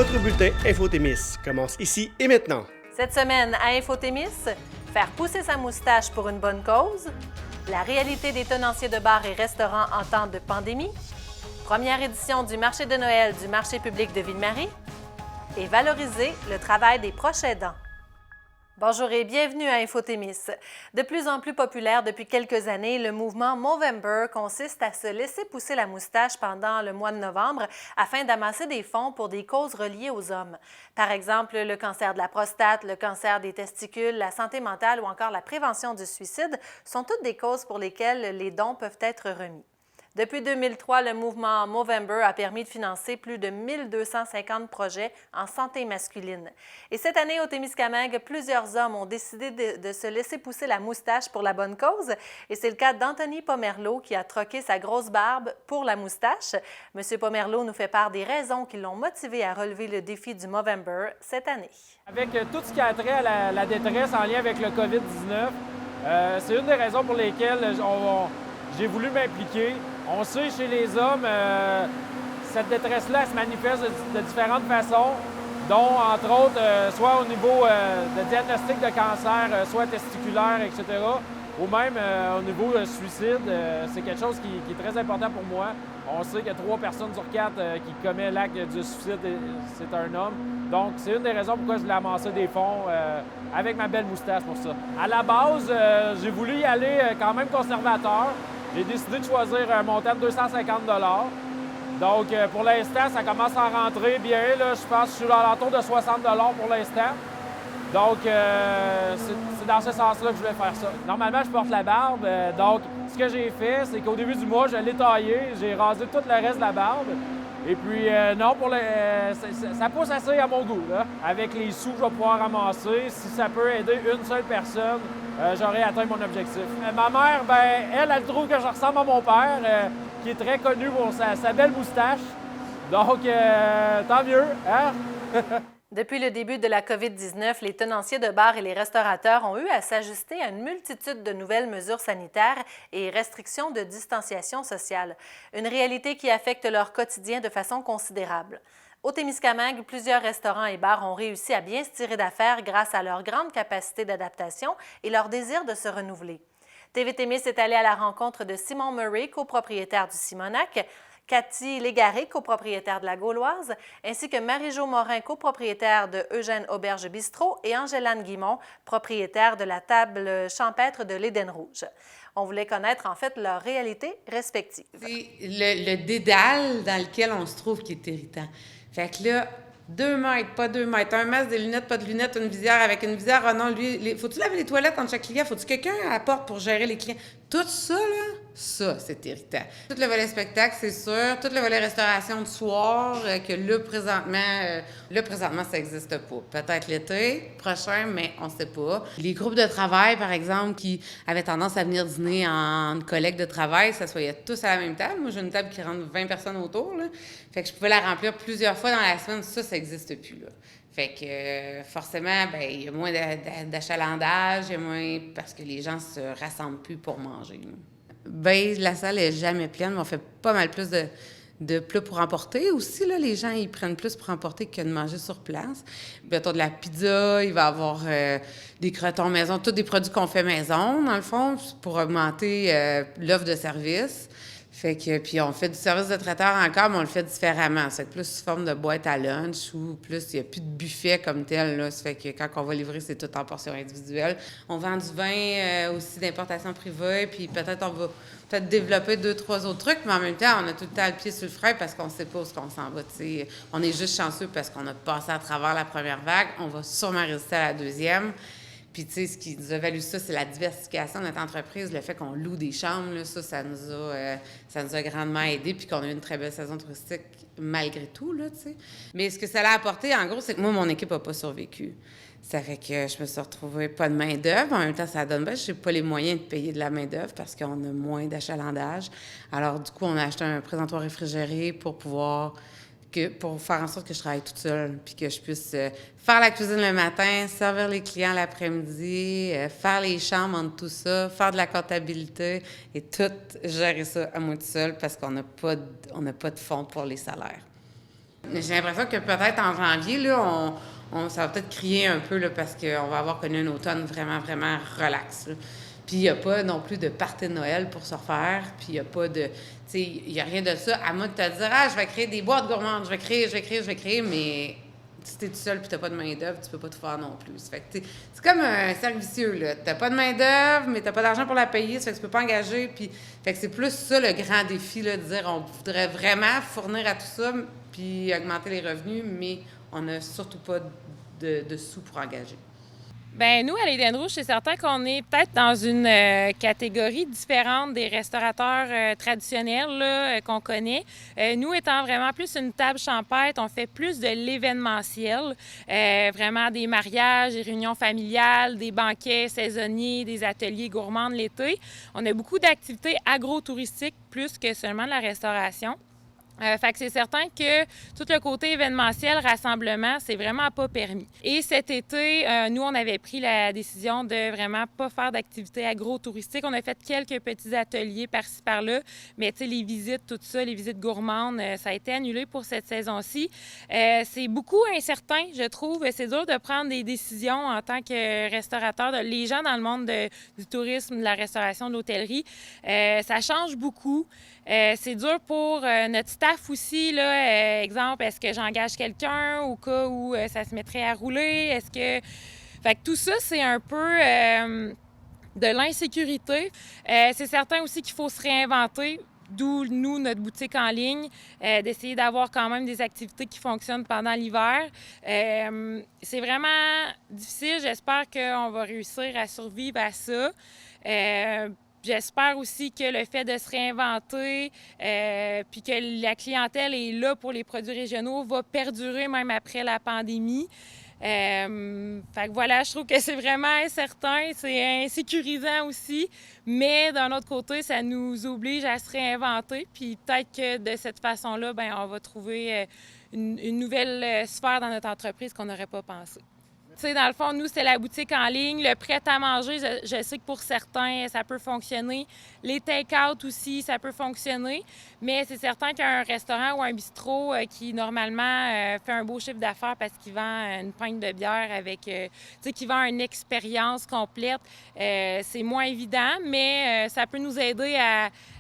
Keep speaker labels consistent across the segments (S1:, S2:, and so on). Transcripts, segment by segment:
S1: Votre bulletin Infotémis commence ici et maintenant.
S2: Cette semaine à Infotémis, faire pousser sa moustache pour une bonne cause, la réalité des tenanciers de bars et restaurants en temps de pandémie, première édition du marché de Noël du marché public de Ville-Marie et valoriser le travail des proches aidants. Bonjour et bienvenue à Infotémis. De plus en plus populaire depuis quelques années, le mouvement Movember consiste à se laisser pousser la moustache pendant le mois de novembre afin d'amasser des fonds pour des causes reliées aux hommes. Par exemple, le cancer de la prostate, le cancer des testicules, la santé mentale ou encore la prévention du suicide sont toutes des causes pour lesquelles les dons peuvent être remis. Depuis 2003, le mouvement Movember a permis de financer plus de 1250 projets en santé masculine. Et cette année, au Témiscamingue, plusieurs hommes ont décidé de se laisser pousser la moustache pour la bonne cause. Et c'est le cas d'Anthony Pomerleau qui a troqué sa grosse barbe pour la moustache. Monsieur Pomerleau nous fait part des raisons qui l'ont motivé à relever le défi du Movember cette année.
S3: Avec tout ce qui a trait à la détresse en lien avec le COVID-19, c'est une des raisons pour lesquelles j'ai voulu m'impliquer. On sait chez les hommes, cette détresse-là se manifeste de différentes façons, dont, entre autres, soit au niveau de diagnostic de cancer, soit testiculaire, etc., ou même au niveau suicide. C'est quelque chose qui est très important pour moi. On sait que 3 personnes sur 4 qui commettent l'acte du suicide, c'est un homme. Donc, c'est une des raisons pourquoi je voulais amasser des fonds avec ma belle moustache pour ça. À la base, j'ai voulu y aller quand même conservateur. J'ai décidé de choisir un montant de 250 $. Donc, pour l'instant, ça commence à rentrer bien. Là, je pense que je suis à l'entour de 60 $ pour l'instant. Donc, c'est dans ce sens-là que je voulais faire ça. Normalement, je porte la barbe. Donc, ce que j'ai fait, c'est qu'au début du mois, je l'ai taillé. J'ai rasé tout le reste de la barbe. Et puis, non, ça pousse assez à mon goût. Là. Avec les sous que je vais pouvoir ramasser, si ça peut aider une seule personne, j'aurai atteint mon objectif. Ma mère, elle trouve que je ressemble à mon père, qui est très connu pour sa belle moustache. Donc, tant mieux, hein?
S2: Depuis le début de la COVID-19, les tenanciers de bars et les restaurateurs ont eu à s'ajuster à une multitude de nouvelles mesures sanitaires et restrictions de distanciation sociale, une réalité qui affecte leur quotidien de façon considérable. Au Témiscamingue, plusieurs restaurants et bars ont réussi à bien se tirer d'affaire grâce à leur grande capacité d'adaptation et leur désir de se renouveler. TV Témis est allé à la rencontre de Simon Murray, copropriétaire du Simonac, Cathy Légaré, copropriétaire de la Gauloise, ainsi que Marie-Jo Morin, copropriétaire de Eugène Auberge Bistrot, et Angélane Guimont, propriétaire de la table champêtre de l'Éden Rouge. On voulait connaître en fait leur réalité respective.
S4: C'est le dédale dans lequel on se trouve qui est irritant. Fait que là, 2 mètres, pas 2 mètres, un masque, des lunettes, pas de lunettes, une visière avec une visière, oh non, faut-tu laver les toilettes entre chaque client? Faut-tu quelqu'un à la porte pour gérer les clients? Tout ça, là, ça, c'est irritant. Tout le volet spectacle, c'est sûr. Tout le volet restauration de soir, que là, présentement, ça n'existe pas. Peut-être l'été prochain, mais on ne sait pas. Les groupes de travail, par exemple, qui avaient tendance à venir dîner en collègue de travail, ça soyait tous à la même table. Moi, j'ai une table qui rentre 20 personnes autour, là. Fait que je pouvais la remplir plusieurs fois dans la semaine. Ça n'existe plus, là. Fait que forcément, il y a moins d'achalandage, il y a moins parce que les gens se rassemblent plus pour manger. La salle est jamais pleine, mais on fait pas mal plus de plats pour emporter aussi. Là, les gens, ils prennent plus pour emporter que de manger sur place. Mettons de la pizza, il va y avoir des crotons maison, tous des produits qu'on fait maison, dans le fond, pour augmenter l'offre de service. Fait que, puis on fait du service de traiteur encore, mais on le fait différemment. C'est plus sous forme de boîte à lunch ou plus, il n'y a plus de buffet comme tel. Là. Ça fait que quand on va livrer, c'est tout en portion individuelle. On vend du vin aussi d'importation privée, puis peut-être on va développer 2-3 autres trucs, mais en même temps, on a tout le temps le pied sur le frein parce qu'on ne sait pas où on s'en va. T'sais. On est juste chanceux parce qu'on a passé à travers la première vague. On va sûrement résister à la deuxième. Puis, tu sais, ce qui nous a valu ça, c'est la diversification de notre entreprise, le fait qu'on loue des chambres, là, ça nous a grandement aidé, puis qu'on a eu une très belle saison touristique malgré tout, là, tu sais. Mais ce que ça a apporté, en gros, c'est que moi, mon équipe n'a pas survécu. Ça fait que je me suis retrouvée pas de main-d'œuvre. En même temps, ça donne bien. Je n'ai pas les moyens de payer de la main-d'œuvre parce qu'on a moins d'achalandage. Alors, du coup, on a acheté un présentoir réfrigéré pour faire en sorte que je travaille toute seule, puis que je puisse faire la cuisine le matin, servir les clients l'après-midi, faire les chambres entre tout ça, faire de la comptabilité et tout gérer ça à moi toute seule parce qu'on n'a pas de fonds pour les salaires. j'ai l'impression que peut-être en janvier, là, ça va peut-être crier un peu là, parce qu'on va avoir connu un automne vraiment, vraiment relax. Là. Puis il n'y a pas non plus de party de Noël pour se refaire. Puis il n'y a pas de... Tu sais, il n'y a rien de ça. À moi de te dire, je vais créer des boîtes gourmandes, je vais créer, mais si t'es tout seul puis t'as pas de main-d'œuvre, tu peux pas tout faire non plus. Fait que, c'est comme un cercle vicieux, là. T'as pas de main-d'œuvre, mais t'as pas d'argent pour la payer, ça fait que tu peux pas engager. Puis, fait que c'est plus ça le grand défi, là, de dire on voudrait vraiment fournir à tout ça puis augmenter les revenus, mais on n'a surtout pas de sous pour engager.
S5: Bien, nous, à l'Éden Rouge, c'est certain qu'on est peut-être dans une catégorie différente des restaurateurs traditionnels là, qu'on connaît. Nous, étant vraiment plus une table champêtre, on fait plus de l'événementiel, vraiment des mariages, des réunions familiales, des banquets saisonniers, des ateliers gourmands de l'été. On a beaucoup d'activités agro-touristiques plus que seulement de la restauration. Fait que c'est certain que tout le côté événementiel, rassemblement, c'est vraiment pas permis. Et cet été, nous, on avait pris la décision de vraiment pas faire d'activités agro-touristiques. On a fait quelques petits ateliers par-ci, par-là, mais tu sais, les visites, tout ça, les visites gourmandes, ça a été annulé pour cette saison-ci. C'est beaucoup incertain, je trouve. C'est dur de prendre des décisions en tant que restaurateur. Les gens dans le monde du tourisme, de la restauration, de l'hôtellerie, ça change beaucoup. C'est dur pour notre staff aussi, là. Exemple, est-ce que j'engage quelqu'un au cas où ça se mettrait à rouler? Est-ce que... Fait que tout ça, c'est un peu de l'insécurité. C'est certain aussi qu'il faut se réinventer. D'où, nous, notre boutique en ligne, d'essayer d'avoir quand même des activités qui fonctionnent pendant l'hiver. C'est vraiment difficile. J'espère qu'on va réussir à survivre à ça. J'espère aussi que le fait de se réinventer, puis que la clientèle est là pour les produits régionaux, va perdurer même après la pandémie. Fait que voilà, je trouve que c'est vraiment incertain, c'est insécurisant aussi, mais d'un autre côté, ça nous oblige à se réinventer, puis peut-être que de cette façon-là, bien, on va trouver une nouvelle sphère dans notre entreprise qu'on n'aurait pas pensé. Tu sais, dans le fond, nous, c'est la boutique en ligne. Le prêt-à-manger, je sais que pour certains, ça peut fonctionner. Les take-out aussi, ça peut fonctionner. Mais c'est certain qu'un restaurant ou un bistrot qui, normalement, fait un beau chiffre d'affaires parce qu'il vend une pinte de bière avec... tu sais, qui vend une expérience complète, c'est moins évident, mais ça peut nous aider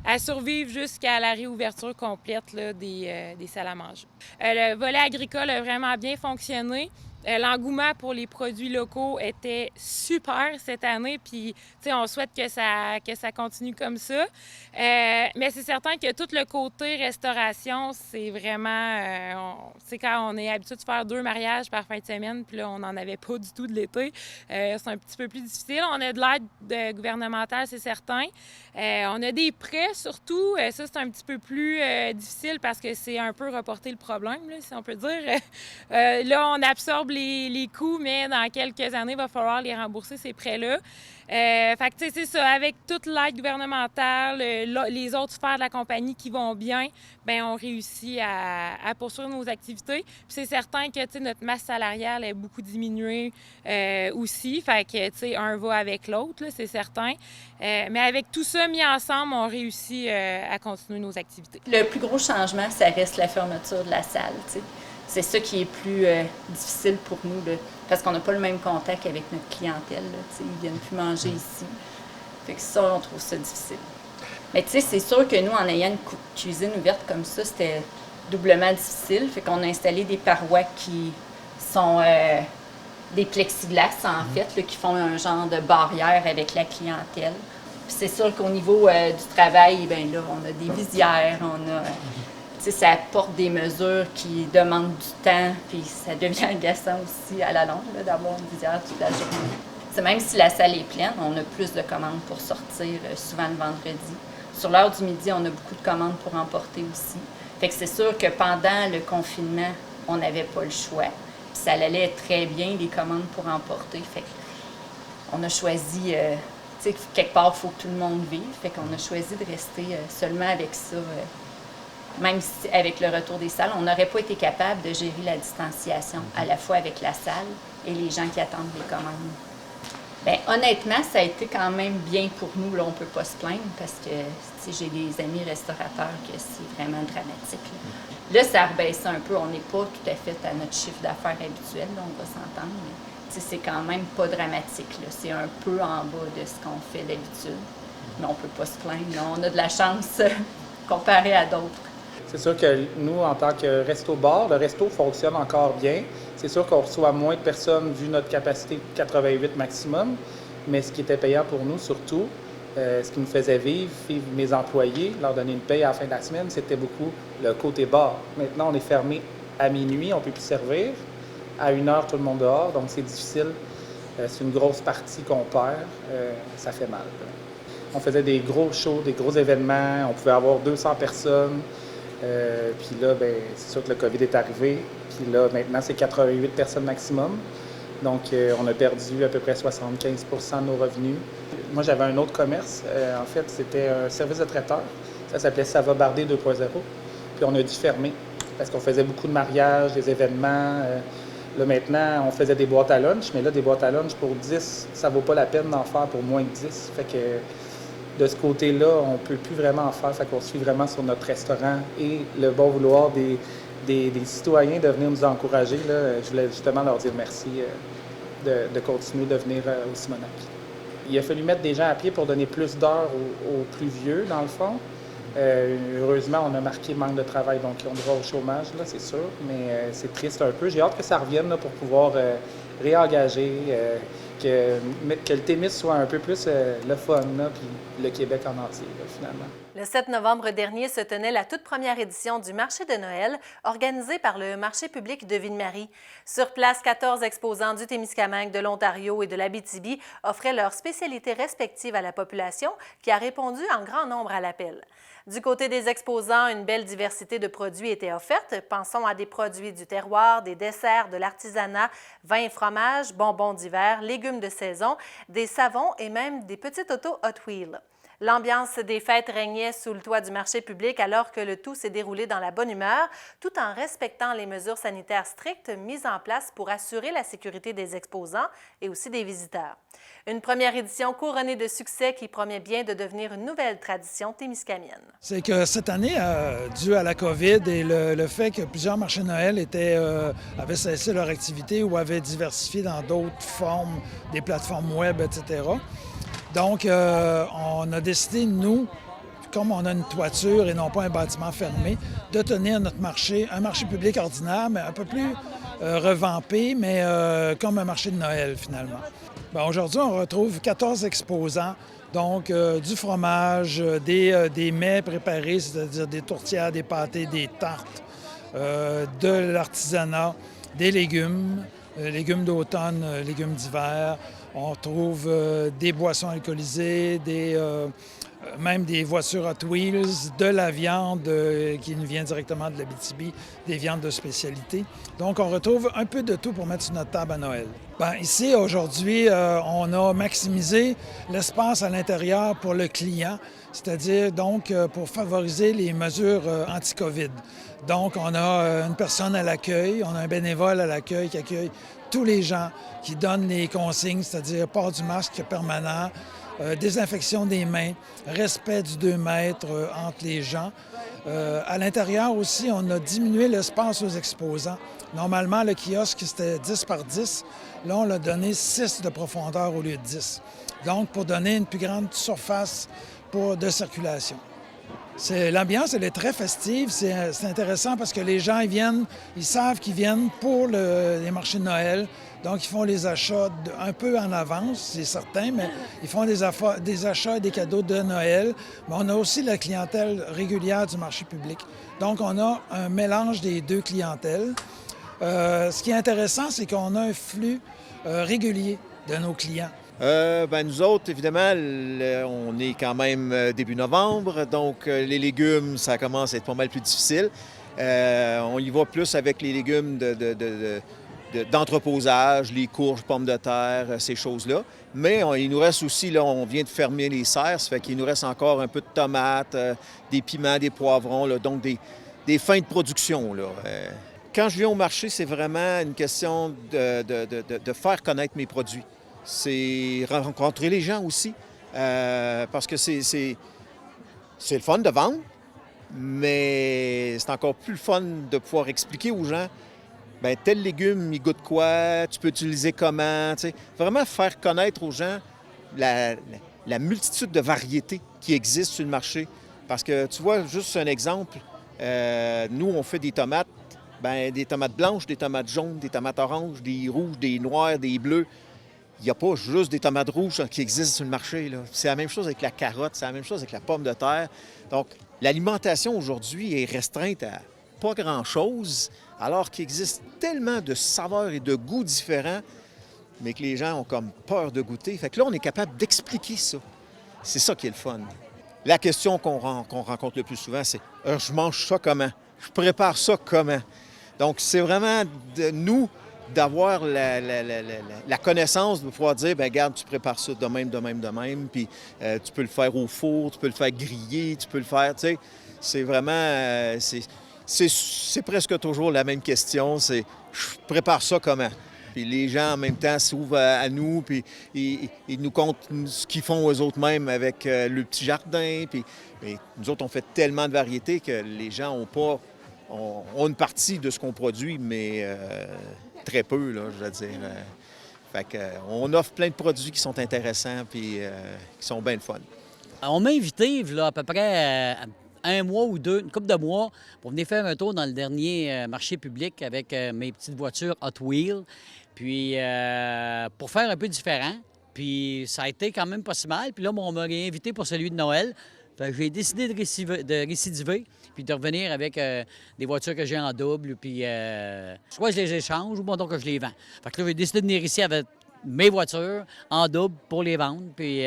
S5: à survivre jusqu'à la réouverture complète là, des salles à manger. Le volet agricole a vraiment bien fonctionné. L'engouement pour les produits locaux était super cette année, puis on souhaite que ça continue comme ça. Mais c'est certain que tout le côté restauration, c'est vraiment... c'est quand on est habitué de faire 2 mariages par fin de semaine, puis là, on n'en avait pas du tout de l'été. C'est un petit peu plus difficile. On a de l'aide gouvernementale, c'est certain. On a des prêts, surtout. Ça, c'est un petit peu plus difficile parce que c'est un peu reporter le problème, là, si on peut dire. Là, on absorbe les coûts, mais dans quelques années, il va falloir les rembourser, ces prêts-là. Fait que, tu sais, c'est ça. Avec toute l'aide gouvernementale, les autres sphères de la compagnie qui vont bien, bien, on réussit à poursuivre nos activités. Puis c'est certain que, tu sais, notre masse salariale est beaucoup diminuée aussi. Fait que, tu sais, un va avec l'autre, là, c'est certain. Mais avec tout ça mis ensemble, on réussit à continuer nos activités.
S6: Le plus gros changement, ça reste la fermeture de la salle, tu sais. C'est ça qui est plus difficile pour nous, là, parce qu'on n'a pas le même contact avec notre clientèle. Là, ils ne viennent plus manger ici. Fait que ça, on trouve ça difficile. Mais tu sais, c'est sûr que nous, en ayant une cuisine ouverte comme ça, c'était doublement difficile. Fait qu'on a installé des parois qui sont des plexiglas, en fait, là, qui font un genre de barrière avec la clientèle. Puis c'est sûr qu'au niveau du travail, bien là, on a des visières, on a... ça apporte des mesures qui demandent du temps, puis ça devient agaçant aussi à la longue là, d'avoir une visière toute la journée. C'est même si la salle est pleine, on a plus de commandes pour sortir, souvent le vendredi. Sur l'heure du midi, on a beaucoup de commandes pour emporter aussi. Fait que c'est sûr que pendant le confinement, on n'avait pas le choix. Puis ça allait très bien, les commandes pour emporter. Fait qu'on a choisi, tu sais, quelque part, il faut que tout le monde vive. Fait qu'on a choisi de rester seulement avec ça. Même si, avec le retour des salles, on n'aurait pas été capable de gérer la distanciation à la fois avec la salle et les gens qui attendent les commandes. Bien, honnêtement, ça a été quand même bien pour nous. Là, on ne peut pas se plaindre parce que j'ai des amis restaurateurs que c'est vraiment dramatique. Là, ça a rebaissé un peu. On n'est pas tout à fait à notre chiffre d'affaires habituel, là, on va s'entendre. Mais c'est quand même pas dramatique. Là. C'est un peu en bas de ce qu'on fait d'habitude. Mais on ne peut pas se plaindre. Là. On a de la chance comparé à d'autres.
S7: C'est sûr que nous, en tant que resto-bar, le resto fonctionne encore bien. C'est sûr qu'on reçoit moins de personnes vu notre capacité de 88 maximum, mais ce qui était payant pour nous surtout, ce qui nous faisait vivre mes employés, leur donner une paye à la fin de la semaine, c'était beaucoup le côté bar. Maintenant, on est fermé à minuit, on ne peut plus servir. À 1h, tout le monde dehors, donc c'est difficile. C'est une grosse partie qu'on perd. Ça fait mal. On faisait des gros shows, des gros événements. On pouvait avoir 200 personnes. Puis là, ben, c'est sûr que le COVID est arrivé. Puis là, maintenant, c'est 88 personnes maximum. Donc, on a perdu à peu près 75 de nos revenus. Moi, j'avais un autre commerce. En fait, c'était un service de traiteur. Ça s'appelait Ça va barder 2.0. Puis on a dû fermer parce qu'on faisait beaucoup de mariages, des événements. Là, maintenant, on faisait des boîtes à lunch. Mais là, des boîtes à lunch pour 10, ça vaut pas la peine d'en faire pour moins de 10. Fait que de ce côté-là, on ne peut plus vraiment en faire. Fait qu'on suit vraiment sur notre restaurant et le bon vouloir des citoyens de venir nous encourager. Là. Je voulais justement leur dire merci de continuer de venir au Simonac. Il a fallu mettre des gens à pied pour donner plus d'heures aux plus vieux, dans le fond. Heureusement, on a marqué manque de travail, donc ils ont droit au chômage, là, c'est sûr, mais c'est triste un peu. J'ai hâte que ça revienne là, pour pouvoir réengager, que le Témis soit un peu plus le fun, là, puis le Québec en entier, là, finalement.
S2: Le 7 novembre dernier se tenait la toute première édition du marché de Noël organisé par le marché public de Ville-Marie. Sur place, 14 exposants du Témiscamingue, de l'Ontario et de l'Abitibi offraient leurs spécialités respectives à la population qui a répondu en grand nombre à l'appel. Du côté des exposants, une belle diversité de produits était offerte. Pensons à des produits du terroir, des desserts, de l'artisanat, vins et fromages, bonbons d'hiver, légumes de saison, des savons et même des petites autos Hot Wheels. L'ambiance des fêtes régnait sous le toit du marché public alors que le tout s'est déroulé dans la bonne humeur, tout en respectant les mesures sanitaires strictes mises en place pour assurer la sécurité des exposants et aussi des visiteurs. Une première édition couronnée de succès qui promet bien de devenir une nouvelle tradition témiscamienne.
S8: C'est que cette année, dû à la COVID et le fait que plusieurs marchés de Noël avaient cessé leur activité ou avaient diversifié dans d'autres formes, des plateformes web, etc., donc, on a décidé, nous, comme on a une toiture et non pas un bâtiment fermé, de tenir notre marché, un marché public ordinaire, mais un peu plus revampé, mais comme un marché de Noël, finalement. Bien, aujourd'hui, on retrouve 14 exposants, donc du fromage, des mets préparés, c'est-à-dire des tourtières, des pâtés, des tartes, de l'artisanat, des légumes, légumes d'automne, légumes d'hiver. On trouve des boissons alcoolisées, même des voitures Hot Wheels, de la viande qui nous vient directement de l'Abitibi, des viandes de spécialité. Donc, on retrouve un peu de tout pour mettre sur notre table à Noël. Bien, ici, aujourd'hui, on a maximisé l'espace à l'intérieur pour le client, c'est-à-dire donc pour favoriser les mesures anti-COVID. Donc, on a une personne à l'accueil, on a un bénévole à l'accueil qui accueille tous les gens, qui donnent les consignes, c'est-à-dire port du masque permanent, désinfection des mains, respect du 2 mètres entre les gens. À l'intérieur aussi, on a diminué l'espace aux exposants. Normalement, le kiosque, c'était 10 par 10. Là, on l'a donné 6 de profondeur au lieu de 10. Donc, pour donner une plus grande surface de circulation. L'ambiance, elle est très festive. C'est intéressant parce que les gens, ils savent qu'ils viennent pour les marchés de Noël. Donc, ils font les achats un peu en avance, c'est certain, mais ils font des achats et des cadeaux de Noël. Mais on a aussi la clientèle régulière du marché public. Donc, on a un mélange des deux clientèles. Ce qui est intéressant, c'est qu'on a un flux régulier de nos clients.
S9: Nous autres, évidemment, on est quand même début novembre, donc les légumes, ça commence à être pas mal plus difficile. On y va plus avec les légumes d'entreposage, les courges, pommes de terre, ces choses-là. Mais il nous reste aussi, là, on vient de fermer les serres, ça fait qu'il nous reste encore un peu de tomates, des piments, des poivrons, là, donc des fins de production, là. Quand je viens au marché, c'est vraiment une question de faire connaître mes produits. c'est rencontrer les gens aussi. Parce que c'est le fun de vendre, mais c'est encore plus le fun de pouvoir expliquer aux gens, bien, tel légume, il goûte quoi, tu peux l'utiliser comment, tu sais. Vraiment faire connaître aux gens la multitude de variétés qui existent sur le marché. Parce que, tu vois, juste un exemple, nous, on fait des tomates, bien, des tomates blanches, des tomates jaunes, des tomates oranges, des rouges, des noirs, des bleus. Il n'y a pas juste des tomates rouges qui existent sur le marché, là. C'est la même chose avec la carotte, c'est la même chose avec la pomme de terre. Donc, l'alimentation aujourd'hui est restreinte à pas grand-chose, alors qu'il existe tellement de saveurs et de goûts différents, mais que les gens ont comme peur de goûter. Fait que là, on est capable d'expliquer ça. C'est ça qui est le fun. La question qu'on rencontre le plus souvent, c'est « je mange ça comment? Je prépare ça comment? » Donc, c'est vraiment de nous d'avoir la connaissance de pouvoir dire, bien, regarde, tu prépares ça de même, puis tu peux le faire au four, tu peux le faire griller, tu peux le faire, tu sais. C'est vraiment, c'est presque toujours la même question, c'est je prépare ça comment? Puis les gens, en même temps, s'ouvrent à nous, puis ils nous content ce qu'ils font eux-mêmes avec le petit jardin. Puis nous autres, on fait tellement de variétés que les gens ont une partie de ce qu'on produit, mais très peu, là, je veux dire. Fait qu'on offre plein de produits qui sont intéressants puis qui sont bien le fun.
S10: On m'a invité, là, à peu près un mois ou deux, une couple de mois, pour venir faire un tour dans le dernier marché public avec mes petites voitures Hot Wheels. Puis pour faire un peu différent. Puis ça a été quand même pas si mal. Puis là, on m'a réinvité pour celui de Noël. Fait que j'ai décidé de récidiver, puis de revenir avec des voitures que j'ai en double, puis soit je les échange ou bon, donc que je les vends. Fait que là, j'ai décidé de venir ici avec mes voitures en double pour les vendre, puis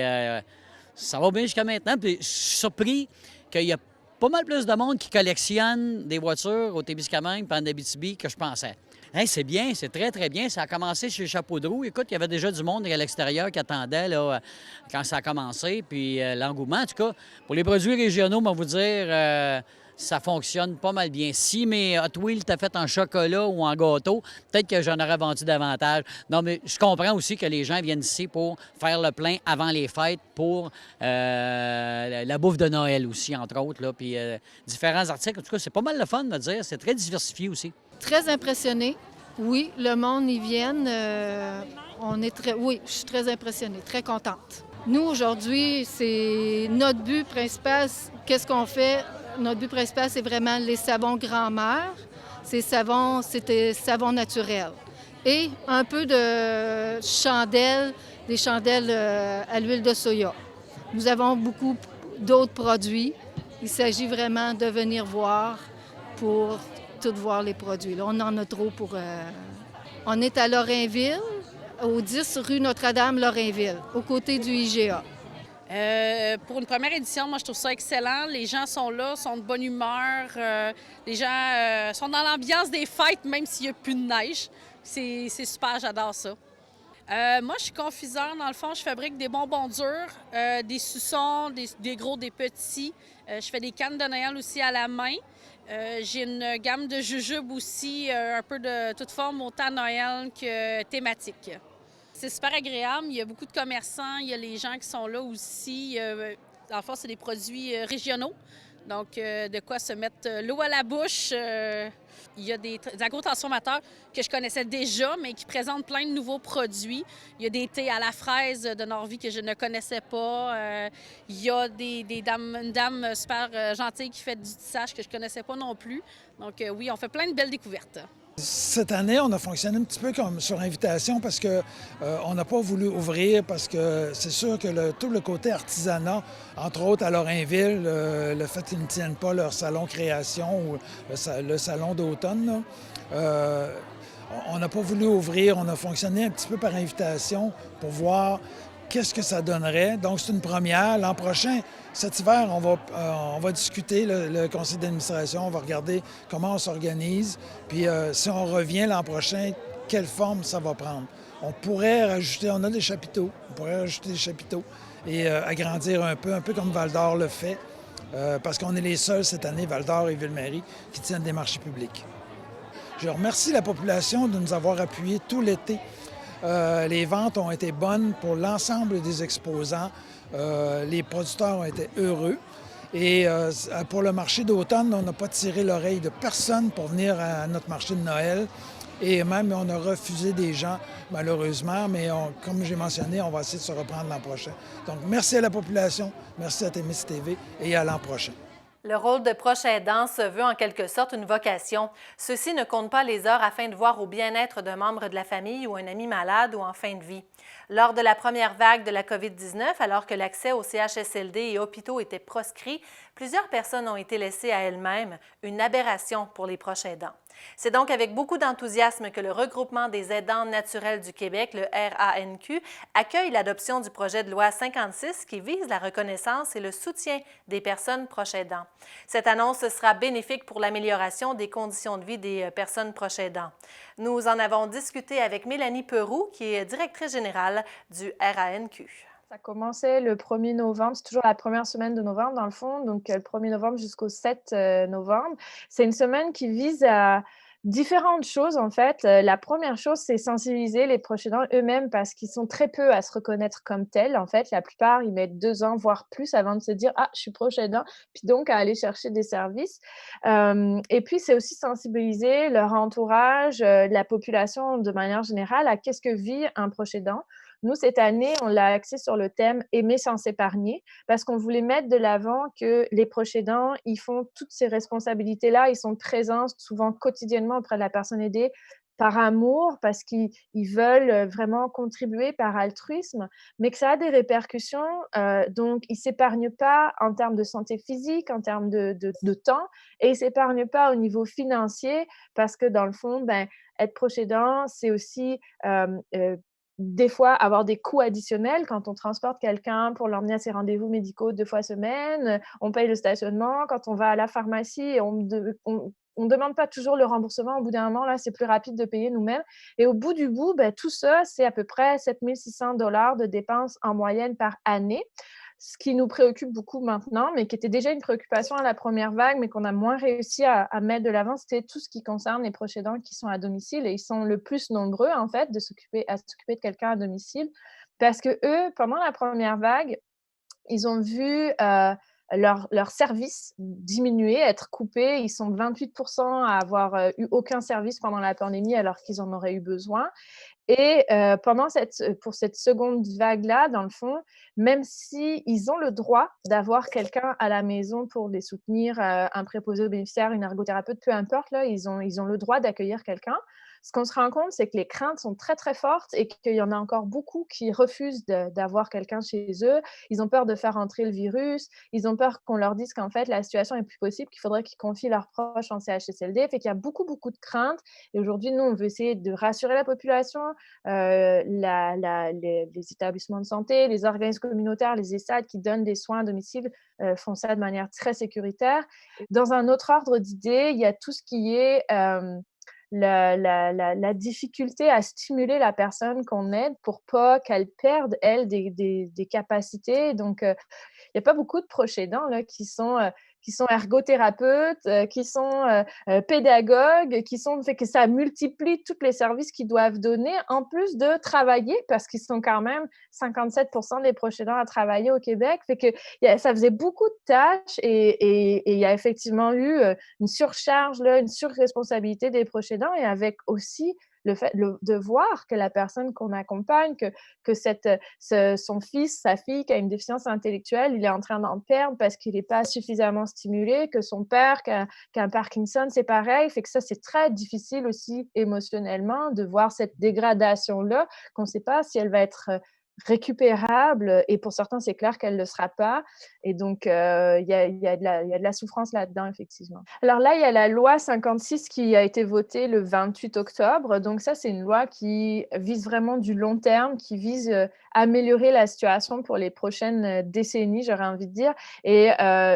S10: ça va bien jusqu'à maintenant. Puis je suis surpris qu'il y a pas mal plus de monde qui collectionne des voitures au Témiscamingue et en Abitibi que je pensais. Hey, c'est bien, c'est très, très bien. Ça a commencé chez Chapeau de Roue. Écoute, il y avait déjà du monde à l'extérieur qui attendait là, quand ça a commencé. Puis l'engouement, en tout cas, pour les produits régionaux, on va vous dire, ça fonctionne pas mal bien. Si mes Hot Wheels t'as fait en chocolat ou en gâteau, peut-être que j'en aurais vendu davantage. Non, mais je comprends aussi que les gens viennent ici pour faire le plein avant les fêtes pour la bouffe de Noël aussi, entre autres. Là, puis différents articles. En tout cas, c'est pas mal le fun de dire. C'est très diversifié aussi.
S11: Très impressionnée. Oui, le monde y vient. Oui, je suis très impressionnée, très contente. Nous, aujourd'hui, c'est notre but principal. Qu'est-ce qu'on fait? Notre but principal, c'est vraiment les savons grand-mère. C'est des savons naturels. Et un peu de chandelles, des chandelles à l'huile de soya. Nous avons beaucoup d'autres produits. Il s'agit vraiment de venir voir pour tout voir les produits. Là, on en a trop pour... On est à Lorrainville, au 10 rue Notre-Dame, Lorrainville, aux côtés du IGA.
S12: Pour une première édition, moi, je trouve ça excellent. Les gens sont là, sont de bonne humeur. Les gens sont dans l'ambiance des fêtes, même s'il n'y a plus de neige. C'est super, j'adore ça. Moi, je suis confiseur. Dans le fond, je fabrique des bonbons durs, des suçons, des gros, des petits. Je fais des cannes de Noël aussi à la main. J'ai une gamme de jujubes aussi, un peu de toute forme, autant Noël que thématique. C'est super agréable. Il y a beaucoup de commerçants, il y a les gens qui sont là aussi. Dans le fond, c'est des produits régionaux. Donc, de quoi se mettre l'eau à la bouche. Il y a des agro-transformateurs que je connaissais déjà, mais qui présentent plein de nouveaux produits. Il y a des thés à la fraise de Norvie que je ne connaissais pas. Il y a une dame super gentille qui fait du tissage que je ne connaissais pas non plus. Donc, oui, on fait plein de belles découvertes.
S8: Cette année, on a fonctionné un petit peu comme sur invitation parce qu'on n'a pas voulu ouvrir parce que c'est sûr que tout le côté artisanat, entre autres à Lorrainville, le fait qu'ils ne tiennent pas leur salon création ou le salon d'automne, on n'a pas voulu ouvrir. On a fonctionné un petit peu par invitation pour voir qu'est-ce que ça donnerait. Donc, c'est une première. L'an prochain, cet hiver, on va discuter, le conseil d'administration, on va regarder comment on s'organise. Puis, si on revient l'an prochain, quelle forme ça va prendre. On pourrait rajouter, on a des chapiteaux, et agrandir un peu comme Val-d'Or le fait, parce qu'on est les seuls cette année, Val-d'Or et Ville-Marie, qui tiennent des marchés publics. Je remercie la population de nous avoir appuyés tout l'été. Les ventes ont été bonnes pour l'ensemble des exposants. Les producteurs ont été heureux. Et pour le marché d'automne, on n'a pas tiré l'oreille de personne pour venir à notre marché de Noël. Et même, on a refusé des gens, malheureusement, mais comme j'ai mentionné, on va essayer de se reprendre l'an prochain. Donc, merci à la population, merci à Témis TV et à l'an prochain.
S2: Le rôle de proche aidant se veut en quelque sorte une vocation. Ceux-ci ne comptent pas les heures afin de voir au bien-être d'un membre de la famille ou un ami malade ou en fin de vie. Lors de la première vague de la COVID-19, alors que l'accès aux CHSLD et hôpitaux était proscrit, plusieurs personnes ont été laissées à elles-mêmes, une aberration pour les proches aidants. C'est donc avec beaucoup d'enthousiasme que le Regroupement des aidants naturels du Québec, le RANQ, accueille l'adoption du projet de loi 56 qui vise la reconnaissance et le soutien des personnes proches aidants. Cette annonce sera bénéfique pour l'amélioration des conditions de vie des personnes proches aidants. Nous en avons discuté avec Mélanie Peroux, qui est directrice générale du RANQ.
S13: Ça commençait le 1er novembre, c'est toujours la première semaine de novembre dans le fond, donc le 1er novembre jusqu'au 7 novembre. C'est une semaine qui vise à différentes choses en fait. La première chose, c'est sensibiliser les proches aidants eux-mêmes parce qu'ils sont très peu à se reconnaître comme tels. En fait, la plupart, ils mettent 2 ans, voire plus avant de se dire « Ah, je suis proche aidant », puis donc à aller chercher des services. Et puis, c'est aussi sensibiliser leur entourage, la population de manière générale à qu'est-ce que vit un proche aidant. Nous, cette année, on l'a axé sur le thème « Aimer sans s'épargner » parce qu'on voulait mettre de l'avant que les proches aidants, ils font toutes ces responsabilités-là, ils sont présents souvent quotidiennement auprès de la personne aidée par amour, parce qu'ils veulent vraiment contribuer par altruisme, mais que ça a des répercussions. Donc, ils ne s'épargnent pas en termes de santé physique, en termes de temps, et ils ne s'épargnent pas au niveau financier parce que, dans le fond, être proche aidant, c'est aussi des fois, avoir des coûts additionnels quand on transporte quelqu'un pour l'emmener à ses rendez-vous médicaux 2 fois semaine, on paye le stationnement. Quand on va à la pharmacie, et on demande pas toujours le remboursement. Au bout d'un moment, là, c'est plus rapide de payer nous-mêmes. Et au bout du bout, tout ça, c'est à peu près 7 600 $ de dépenses en moyenne par année. Ce qui nous préoccupe beaucoup maintenant, mais qui était déjà une préoccupation à la première vague, mais qu'on a moins réussi à mettre de l'avant, c'était tout ce qui concerne les proches aidants qui sont à domicile. Et ils sont le plus nombreux, en fait, à s'occuper de quelqu'un à domicile. Parce que eux, pendant la première vague, ils ont vu leur service diminuer, être coupé. Ils sont 28% à avoir eu aucun service pendant la pandémie alors qu'ils en auraient eu besoin. Et pour cette seconde vague-là, dans le fond, même s'ils ont le droit d'avoir quelqu'un à la maison pour les soutenir, un préposé aux bénéficiaires, une ergothérapeute, peu importe, là, ils ont le droit d'accueillir quelqu'un. Ce qu'on se rend compte, c'est que les craintes sont très, très fortes et qu'il y en a encore beaucoup qui refusent d'avoir quelqu'un chez eux. Ils ont peur de faire entrer le virus. Ils ont peur qu'on leur dise qu'en fait, la situation est plus possible, qu'il faudrait qu'ils confient leurs proches en CHSLD. Fait qu'il y a beaucoup, beaucoup de craintes. Et aujourd'hui, nous, on veut essayer de rassurer la population, les établissements de santé, les organismes communautaires, les ESAD qui donnent des soins à domicile font ça de manière très sécuritaire. Dans un autre ordre d'idées, il y a tout ce qui est la difficulté à stimuler la personne qu'on aide pour pas qu'elle perde, elle, des capacités. Donc, il n'y a pas beaucoup de proches aidants là, qui sont ergothérapeutes, qui sont pédagogues, fait que ça multiplie tous les services qu'ils doivent donner, en plus de travailler, parce qu'ils sont quand même 57% des proches aidants à travailler au Québec. Fait que ça faisait beaucoup de tâches et il y a effectivement eu une surcharge, là, une surresponsabilité des proches aidants, et avec aussi le fait de voir que la personne qu'on accompagne, que son fils, sa fille qui a une déficience intellectuelle, il est en train d'en perdre parce qu'il n'est pas suffisamment stimulé, que son père qui a un Parkinson, c'est pareil. Fait que ça, c'est très difficile aussi émotionnellement de voir cette dégradation-là, qu'on ne sait pas si elle va être récupérable, et pour certains, c'est clair qu'elle ne le sera pas. Et donc, il y a de la souffrance là-dedans, effectivement. Alors là, il y a la loi 56 qui a été votée le 28 octobre. Donc ça, c'est une loi qui vise vraiment du long terme, qui vise à améliorer la situation pour les prochaines décennies, j'aurais envie de dire. Et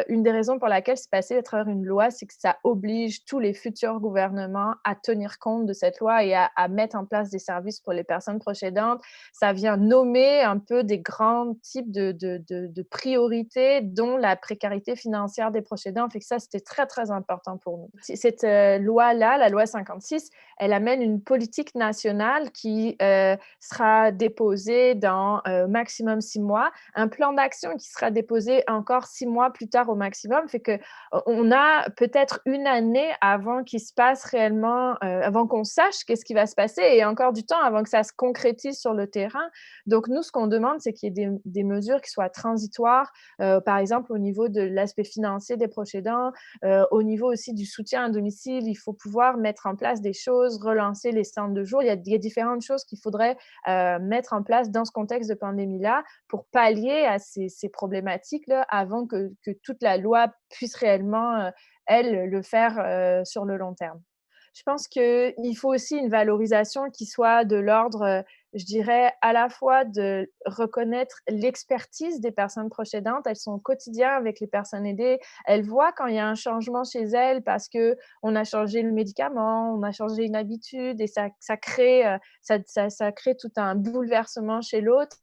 S13: une des raisons pour laquelle c'est passé à travers une loi, c'est que ça oblige tous les futurs gouvernements à tenir compte de cette loi et à mettre en place des services pour les personnes proches aidantes. Ça vient nommer donner un peu des grands types de priorités, dont la précarité financière des proches aidants. Fait que ça, c'était très, très important pour nous. Cette loi-là, la loi 56, elle amène une politique nationale qui sera déposée dans maximum 6 mois, un plan d'action qui sera déposé encore 6 mois plus tard au maximum. Fait que on a peut-être une année avant qu'il se passe réellement, avant qu'on sache qu'est-ce qui va se passer, et encore du temps avant que ça se concrétise sur le terrain. Donc nous, ce qu'on demande, c'est qu'il y ait des mesures qui soient transitoires, par exemple au niveau de l'aspect financier des proches aidants, au niveau aussi du soutien à domicile. Il faut pouvoir mettre en place des choses, relancer les centres de jour. Il y a différentes choses qu'il faudrait mettre en place dans ce contexte de pandémie-là pour pallier à ces problématiques-là avant que toute la loi puisse réellement, elle, le faire sur le long terme. Je pense qu'il faut aussi une valorisation qui soit de l'ordre, je dirais, à la fois de reconnaître l'expertise des personnes proches aidantes. Elles sont au quotidien avec les personnes aidées. Elles voient quand il y a un changement chez elles parce qu'on a changé le médicament, on a changé une habitude, et ça crée tout un bouleversement chez l'autre.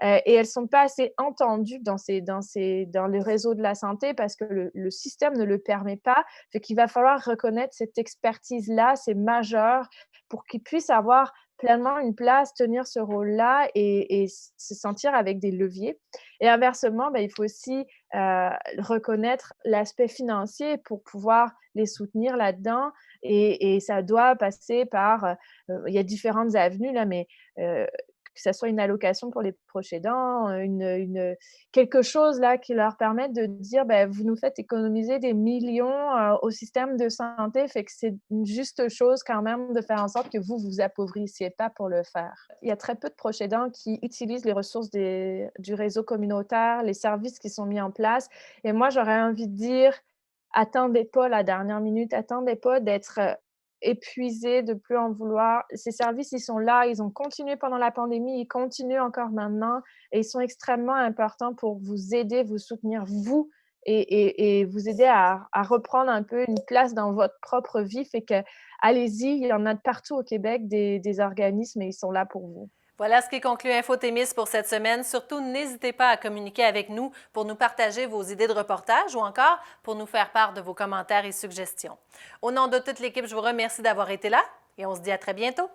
S13: Et elles ne sont pas assez entendues dans le réseau de la santé parce que le système ne le permet pas. Fait qu'il va falloir reconnaître cette expertise-là, c'est majeur, pour qu'ils puissent avoir pleinement une place, tenir ce rôle-là et se sentir avec des leviers. Et inversement, il faut aussi reconnaître l'aspect financier pour pouvoir les soutenir là-dedans. Et ça doit passer par... il y a différentes avenues, là, mais que ce soit une allocation pour les proches aidants, quelque chose là qui leur permette de dire vous nous faites économiser des millions au système de santé, fait que c'est une juste chose quand même de faire en sorte que vous vous appauvrissez pas pour le faire. Il y a très peu de proches aidants qui utilisent les ressources du réseau communautaire, les services qui sont mis en place. Et moi, j'aurais envie de dire, attendez pas la dernière minute, attendez pas d'être épuisés, de plus en vouloir. Ces services, ils sont là, ils ont continué pendant la pandémie, ils continuent encore maintenant, et ils sont extrêmement importants pour vous aider, vous soutenir, vous, et vous aider à reprendre un peu une place dans votre propre vie. Fait que, allez-y, il y en a de partout au Québec, des organismes, et ils sont là pour vous.
S2: Voilà ce qui conclut Infothémis pour cette semaine. Surtout, n'hésitez pas à communiquer avec nous pour nous partager vos idées de reportage ou encore pour nous faire part de vos commentaires et suggestions. Au nom de toute l'équipe, je vous remercie d'avoir été là et on se dit à très bientôt.